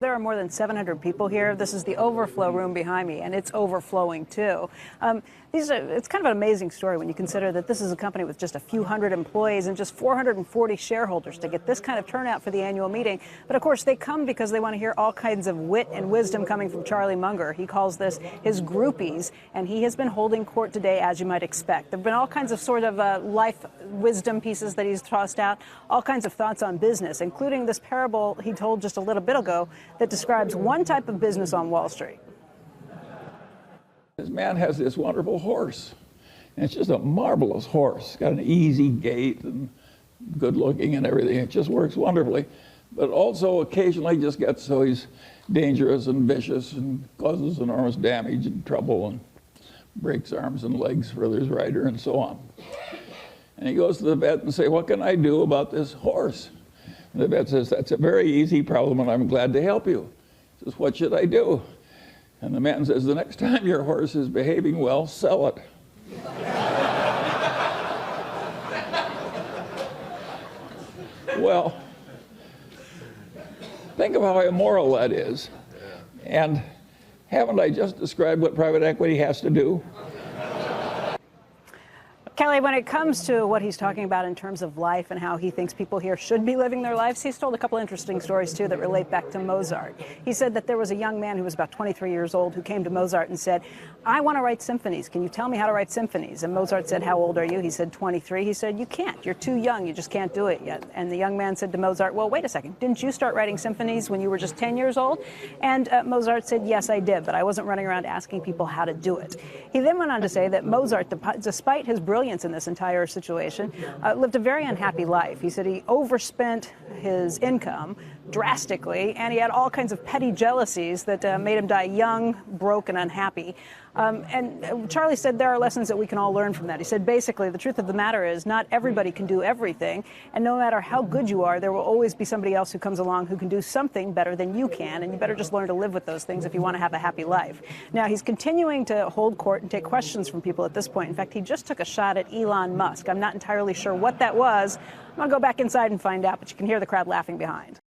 There are more than 700 people here. This is the overflow room behind me, and it's overflowing too. It's kind of an amazing story when you consider that this is a company with just a few hundred employees and just 440 shareholders to get this kind of turnout for the annual meeting. But of course, they come because they want to hear all kinds of wit and wisdom coming from Charlie Munger. He calls this his groupies, and he has been holding court today, as you might expect. There have been all kinds of sort of life wisdom pieces that he's tossed out, all kinds of thoughts on business, including this parable he told just a little bit ago that describes one type of business on Wall Street. This man has this wonderful horse, and it's just a marvelous horse. It's got an easy gait and good looking and everything. It just works wonderfully, but also occasionally just gets so he's dangerous and vicious and causes enormous damage and trouble and breaks arms and legs for his rider and so on. And he goes to the vet and says, "What can I do about this horse?" And the vet says, "That's a very easy problem, and I'm glad to help you." He says, "What should I do?" And the man says, "The next time your horse is behaving well, sell it." Well, think of how immoral that is. And haven't I just described what private equity has to do? Kelly, when it comes to what he's talking about in terms of life and how he thinks people here should be living their lives, he's told a couple interesting stories, too, that relate back to Mozart. He said that there was a young man who was about 23 years old who came to Mozart and said, "I want to write symphonies. Can you tell me how to write symphonies?" And Mozart said, "How old are you?" He said, 23. He said, "You can't. You're too young. You just can't do it yet." And the young man said to Mozart, "Well, wait a second. Didn't you start writing symphonies when you were just 10 years old?" And Mozart said, "Yes, I did, but I wasn't running around asking people how to do it." He then went on to say that Mozart, despite his brilliance in this entire situation, lived a very unhappy life. He said he overspent his income drastically, and he had all kinds of petty jealousies that made him die young, broke, and unhappy. And Charlie said there are lessons that we can all learn from that. He said basically the truth of the matter is not everybody can do everything, and no matter how good you are, there will always be somebody else who comes along who can do something better than you can, and you better just learn to live with those things if you want to have a happy life. Now, he's continuing to hold court and take questions from people at this point. In fact, he just took a shot at Elon Musk. I'm not entirely sure what that was. I'm going to go back inside and find out, but you can hear the crowd laughing behind.